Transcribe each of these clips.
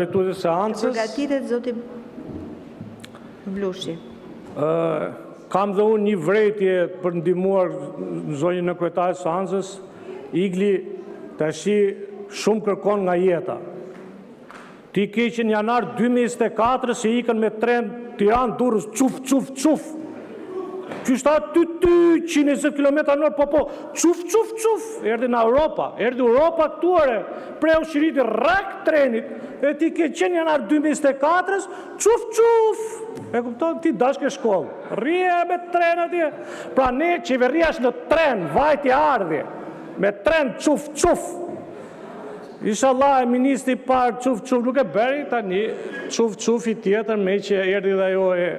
Përgatitet zoti Blushi. Kam dhe unë një vrejtje për ndihmuar zonjën në kryetare seancës, Igli tashi shumë kërkon nga jeta. Ti ke që në janar 2024 se ikën me tren Tiranë Durrës, quf, quf, quf. Qështa ty 120 km/h, po, quf, quf, quf. Erdi në Europa, këtuare, preu shiriti rak trenit, e ti ke qenë janar 2024, quf, quf. E kupton, ti dashke shkollë, rrie me tren atje. Pra ne qeveria është në tren, vajti ardhje, me tren quf, quf. Inshallah e ministri parë quf, quf, nuk e beri, tani quf, quf i tjetër me që erdi dhe jo e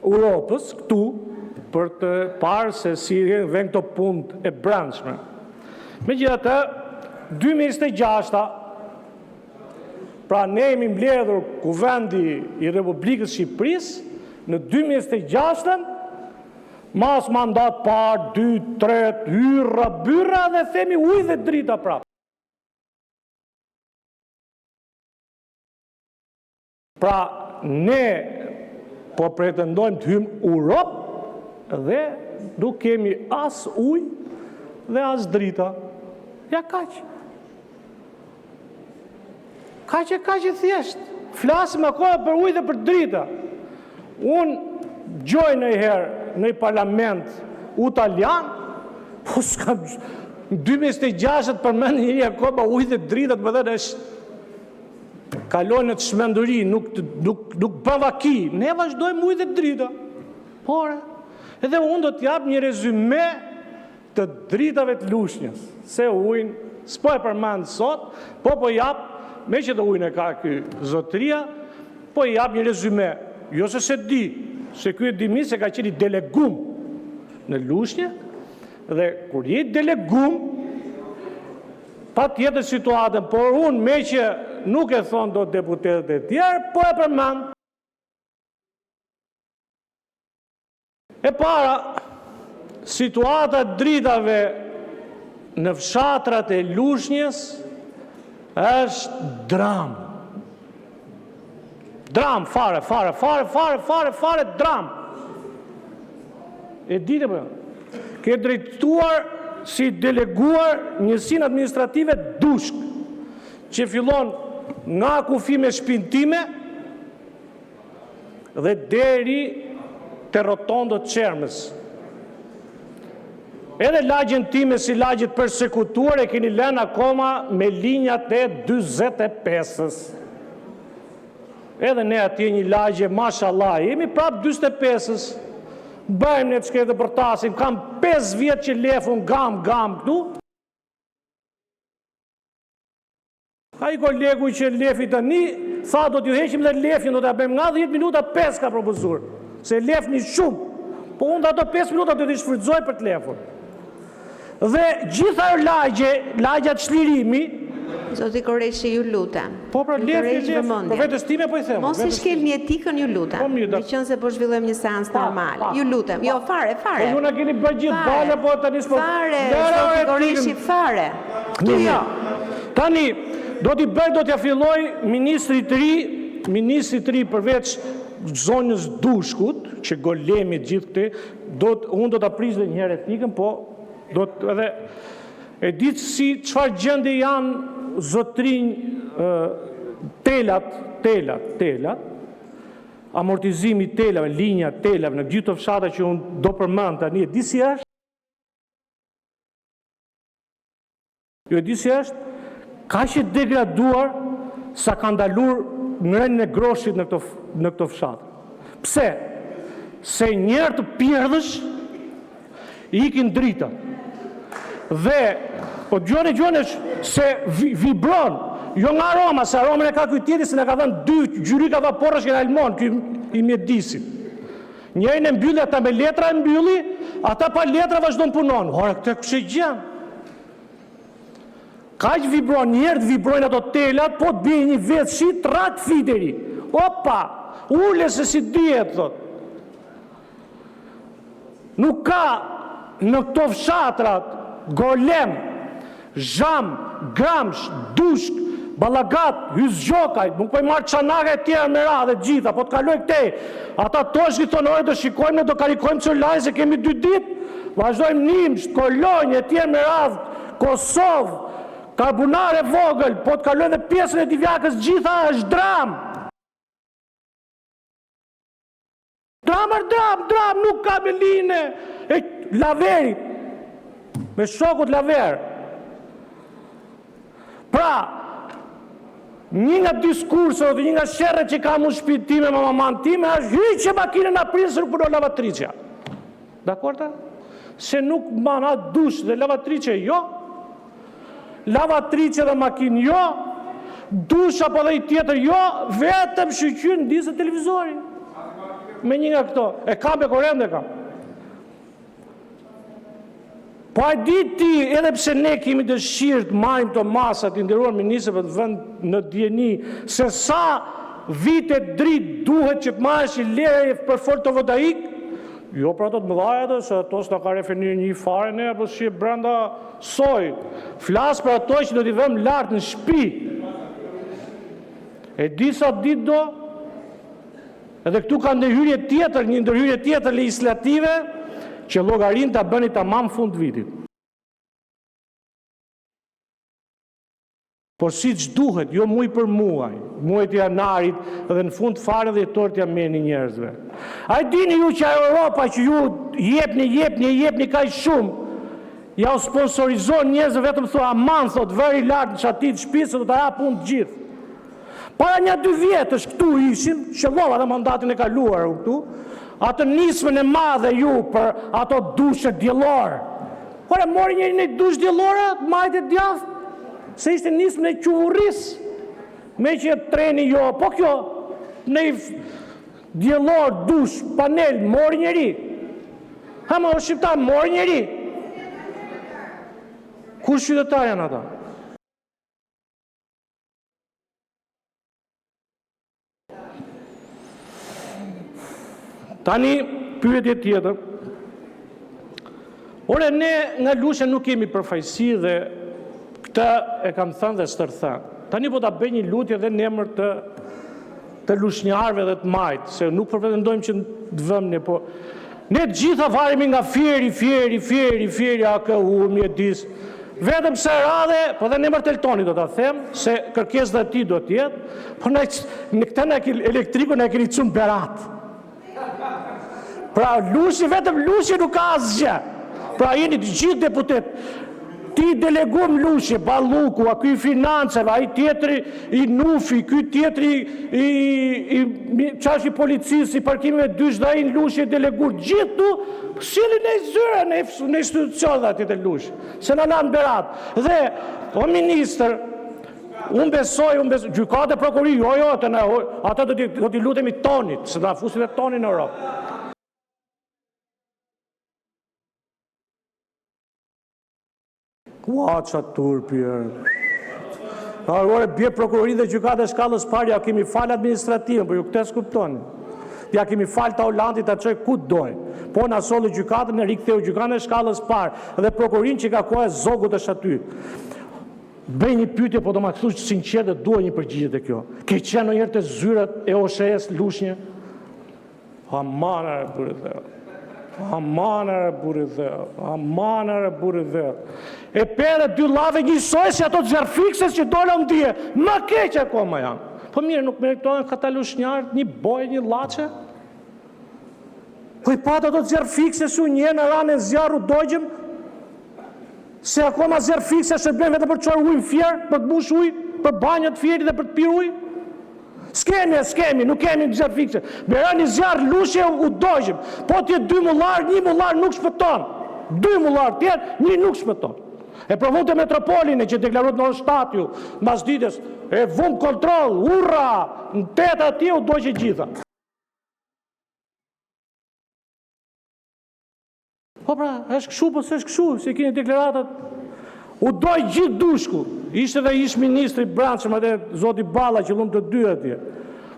Europës, këtu, për të parë se si vend këto punë e brendshme. Megjithatë, 2026, pra ne jemi mbledhur Kuvendi i Republikës Shqipërisë, në 2026, mas mandat parë, 2, 3, hyrra, byrra dhe themi ujë dhe drita prapë. Pra ne po pretendojmë të hymë Europë, dhe nuk kemi as ujë dhe as drita. Ja kaq. Kaq e thjesht. Flasim akoma për ujë dhe për drita. Unë gjoj në herë në parlament italian, po s'kam 2026 përmend njëri akoma ujë dhe drita, më thënë është kalon në të shmenduri, nuk bavaki. Ne vazhdojmë ujë dhe drita. Por edhe unë do t'jap një rezume të dritave të Lushnjës, se ujnë, s'po e përmend sot, po jap, me që të ujnë e ka ky zotëria, po jap një rezume, jo se di, se ky e dimi se ka qenë delegum në Lushnjë, dhe kur je delegum, pa tjetër situatën, por unë me që nuk e thonë do deputetët e tjerë, po e përmend. E para, situata dritave në fshatrat e Lushnjës është dram. Dram, fare, dram. E dite për, ke drejtuar si deleguar njësinë administrative dushk, që fillon nga kufi me shpintime dhe deri të rotondo të qermës. Edhe lagjen time si lagjet persekutuar e keni lënë akoma me linjat e 45-ës. Edhe ne atje një lagje, mashallah, jemi prap 45-ës. Bëjmë ne të shkretë për tasim, kam 5 vjetë që lefun gam këtu. A i kolegu që lefi të një, tha do t'ju heqim dhe lefin, do t'ja bëjmë nga 10 minuta 5 ka propozur. Se lef një shumë, po unë ato 5 minuta të t'i shfrytëzoj për të lefur. Dhe gjitha lagjat shlirimi... Zoti Koreshi, ju lutem. Po pra lef, për vetës time po i themë. Mos i shkel një etikën, ju lutem. Me qënë se po zhvillojmë një seans normal. Ju lutem, jo, fare. Po ju në keni bërë gjithë bale, po të një s'po... Fare, Zoti Koreshi, fare. Tani, do t'ja filloj ministri të ri përveç zonjës dushkut, që golemi gjithë këte, unë do t'a prish dhe njëherë etikën, po edhe e ditë si qëfar gjende janë zotrinj telat, amortizimi telave, linja telave, në gjithë të fshata që unë do përmend tani, e di si është? Jo, e di si është? Ka që degraduar sa ka ndalur ngrenin e groshit në këto fshatë. Pse? Se njerë të pjerdhësh ikin drita. Dhe, po gjone se vibron, jo nga aroma, se aromën e ka kujtjeti se në ka dhënë 2 gjyrika vaporësh që në almon, këj i mjedisit. Njërin e mbylli, ata me letra e mbylli, ata pa letra vazhdo në punon. Hore, këte kështë e gjenë. Ka që vibron, njerët vibrojnë ato telat, po të bëjë një vetë shit, rak fiteri. Opa, ule se si djetë, thot. Nuk ka në këto fshatrat, golem, zham, gramsh, dushk, Ballagat, hys gjokaj, nuk po i marr çanake të tjera me radhë të gjitha, po të kaloj këtej. Ata toshki thonë, "Ore, do shikojmë, ne do karikojmë celullarin se kemi 2 ditë." Vazhdojmë Nimsh, Kolonjë e tjerë me radhë, Kosovë, Karbunare vogël, po të kalojmë dhe pjesën e Divjakës gjitha është dram. Dram, nuk ka me line e Laveri, me shokut Laver. Pra, një nga diskursët, një nga sherret që ka mu shtëpinë time me maman time, është hyqe makinën aprisër për lavatriqja. Dakor? Se nuk mana dush dhe lavatriqe jo, lavatriqe dhe makinë jo, dush apo dhe i tjetër jo, vetëm shqyqyn disë televizori. Me një nga këto, e kam e korende kam. Po a di ti, edhe pse ne kemi dëshirë të marrim të masat, i nderuar ministrëve të vend në dieni, se sa vite dritë duhet që të marrësh i lere për fotovoltaik, jo për ato të mëdhaja, se ato s'na ka referir një fare ne, apo si e brenda soj. Flas për ato që do t'i vëmë lartë në shtëpi. E di sa ditë do? Edhe këtu ka ndërhyrje tjetër, një ndërhyrje tjetër legislative, që llogarin ta bëni tamam fund vitit. Por siç duhet, jo muaj për muaj, muajt e janarit dhe në fund fare dhe jetort ja meni njerëzve. A e dini ju që Europa që ju jepni kaq shumë, ja u sponsorizon njerëzve vetëm thua aman, thot vëri lart në çatit shtëpisë do ta hap punë të gjithë. Para një 2 vjetësh këtu ishim, shëllova dhe mandatin e kaluar këtu, atë nismën e madhe ju për ato dushë djellore. Ore, mori njëri në dushë djellore, majtë e djathë, se ishte nismën e quvurris, me që treni jo, po kjo, në djellore, dushë, panel, mori njëri. Ha, ma o shqiptar, mori njëri. Kur qytetar janë ata? Tani, pyetje tjetër. Ore, ne nga Lusha nuk kemi përfaqësi dhe këtë e kam thënë dhe stërthënë. Tani po ta bëj një lutje dhe në emër të lushnjarëve dhe të majtë, se nuk pretendojmë që të vëmë ne, po ne të gjitha varemi nga fieri, AKU, mjedis. Vetëm se radhe, po dhe në emër të Eltonit do ta them, se kërkesë dhe ti do t'jetë, po në këtë elektriku në e keni cumë berat. Pra Lushi, vetëm Lushi nuk ka asgjë. Pra jeni të gjithë deputet. Ti delegum Lushi, Balluku, a ky financave, a i tjetëri i Nufi, ky tjetëri i qash i policisë, i parkimeve dysh dhe i Lushi i delegur. Gjithë tu, silin e zyre në institucion dhe atit e Lushi. Se në lanë berat. Dhe, o minister, unë besoj, gjykate prokuri, jo, ata do t'i lutemi tonit, se da fusin e tonin në Europë. Ua, qatë turpjer. Ore, bje prokurorin dhe gjykate shkallës parja, kemi falë administrativën, për ju këte s'kuptoni. Ja kemi falë ta Hollandit ta çoj ku dojnë. Po na solli gjykatën e riktheu gjykatën e shkallës parë dhe prokurorin që ka kohë zogut është aty. Bëj një pyetje, po do ma thush sinqert dhe dua një përgjigje te kjo. Ke qenë ndonjëherë te zyrat e OSHE-s Lushnjë? Amana burri dhe. E pere 2 llave njësoj si ato xherfikses që dole ndije. Më keq akoma janë. Po mirë, nuk meritohen këta lushnjarët një bojë, një llaçe? Po i patë ato xherfikses u një në ranë e zjarru dojgjëm? Se akoma xherfikse shërben vetëm për të çuar ujë në fjerë, për të bush ujë, për banjët fjerit dhe për të pirë ujë? S'kemi, nuk kemi xherfikse. Merani zjarë Lushje u dojgjëm. Po t'je 2 mullar, 1 mullar nuk shpëton. 2 mullar tjerë, 1 nuk shpëton. E provon të metropolin e që deklarot në orë 7 ju, mas ditës, e vun kontrol, urra, në 8 atje u dojgjë gjitha. Po pra, është këshu, po s'është këshu, se keni deklaratat. U dojë gjithë dushku, ishte dhe ish ministri Brançëm, atë zoti Balla që lumë të 2 atje.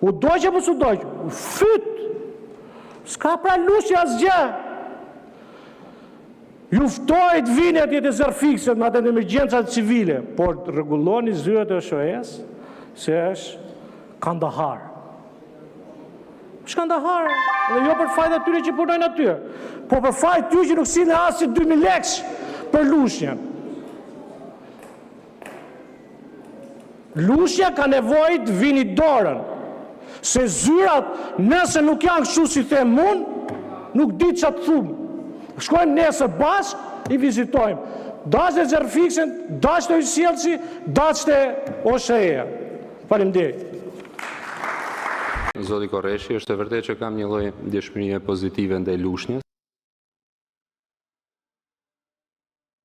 U dojë apo s'u dojë? Fyt! S'ka pra Lushja asgjë. Ju ftojt vini atje të zërfikset me atë emergjencat civile, por rregulloni zyrat e SOS se është Kandahar. Shkandahar, dhe jo për fajt atyre që punojnë atyre, po për fajt ty që nuk sillni as 2000 lekë për lushnjën. Lushja ka nevojë të vini dorën, se zyrat nëse nuk janë kështu si them unë, nuk di ç'a të thumë. Shkojmë nesër bashkë, i vizitojmë. Dashtë e Zerfiksen, dashtë e Ysjelësi, dashtë e OSHE-ja. Faleminderit. Zoti Korreshi, është e vërtetë që kam një lloj dëshmërie pozitive ndaj lushnjës.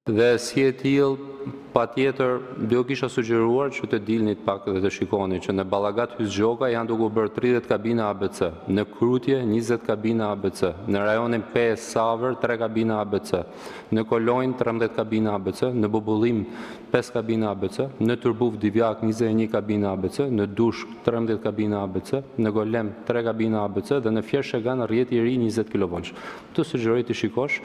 Dhe si e tillë, patjetër do kisha sugjeruar që të dilnit pak dhe të shikoni që në Ballagat Hysgjoka janë duke bërë 30 kabina ABC, në Krutje 20 kabina ABC, në rajonin 5 Savër 3 kabina ABC, në Kolonjë 13 kabina ABC, në Bubullim 5 kabina ABC, në Turbuf Divjak 21 kabina ABC, në Dushk 13 kabina ABC, në Golem 3 kabina ABC dhe në Fjershegan rrjeti i ri 20 kV. Të sugjeroj të shikosh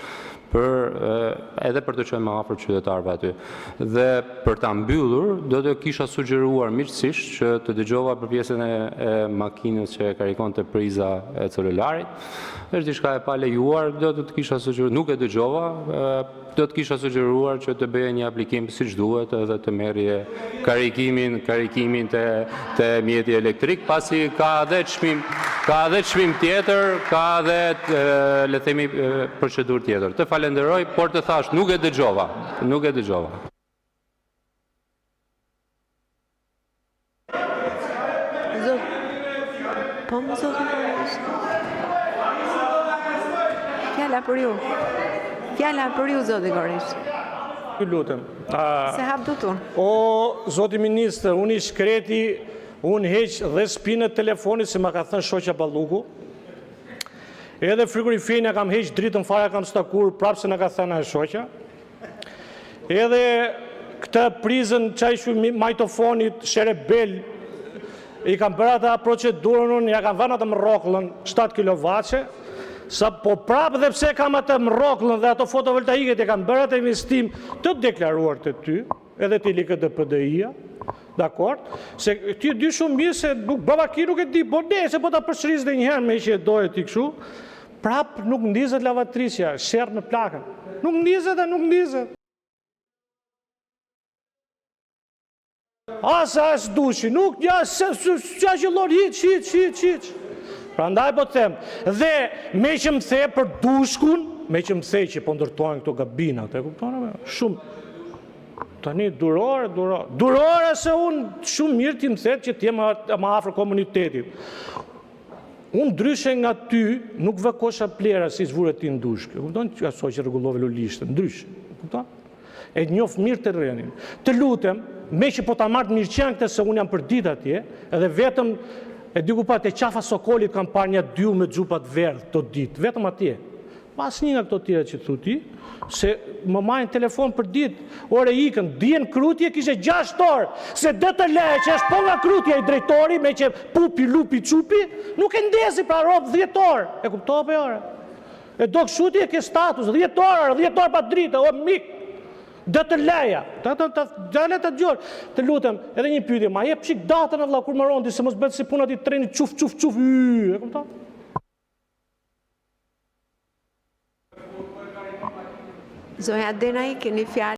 edhe për të qenë më afër qytetarëve aty. Dhe për ta mbyllur, do të kisha sugjeruar miqësisht që të dëgjova për pjesën e makinës që e karikon të priza e celularit. Është diçka e palejuar, do të kisha sugjeruar, nuk e dëgjova, do të kisha sugjeruar që të bëje një aplikim siç duhet edhe të merrje karikimin të mjeti elektrik, pasi ka edhe çmim tjetër, ka edhe le themi procedurë tjetër. Të falenderoj, por të thash nuk e dëgjova. Po më zotin Fjala për ju, zoti Korresh. Ju lutem. Se hap dutun. O, zoti ministër, unë i shkreti, unë heq dhe spinë telefonit se ma ka thënë shoqja Balluku. Edhe frigoriferin kam heq dritën fare kam stakur prapë se na ka thënë ajo shoqja. Edhe këtë prizën çajshu majtofonit Sherebel i kam bërë ata procedurën, ja kam vënë atë mrokullën 7 kW, sa po prapë dhe pse kam atë mrokullën dhe ato fotovoltaiket e kam bërë atë investim të deklaruar të ty, edhe të LKDPDI-ja, dakord? Se ti di shumë mirë se babaki nuk e di, po ne se po ta përsëris dhe njëherë me që e doje ti kështu, prapë nuk ndizet lavatrisja, sherr në plakën. Nuk ndizet. Asa është dushi, nuk ja që qëllon hiq. Pra ndaj po të them, dhe me që më the për dushkun, me që më the që po ndërtojnë këto gabinat, e kuptonë? Shumë, tani durore se unë shumë mirë ti më the që ti më afër komunitetit. Unë ndryshe nga ty nuk vë kosha plera si zvure ti në dushk, e kuptonë që aso që regullove lulishtë, ndryshe, e kuptonë? E njofë mirë të rrenin. Të lutem, me që po ta marrë mirëqen këtë se unë jam për dit atje, edhe vetëm, e diku pa të qafa Sokolit kam parë një 2 me gjupat verdh të ditë, vetëm atje. Pas një nga këto tjera që të thuti, se më majnë telefon për ditë, ore ikën, djenë Krutje kishe 6 orë, se dhe të leje që është po nga Krutja i drejtori, me që pupi, lupi, qupi, nuk e ndezi pra robë 10 orë, e kuptohë për ore. E do këshuti e ke status, 10 orë pa dritë, o mikë. Dhe të leja, dhe të gjorë, të lutem, edhe një pyetje, ma jep qik datën e vla kur më rondi, se mos betë si punat i treni quf, e këmëta? Zoja Denaj, keni fjalë.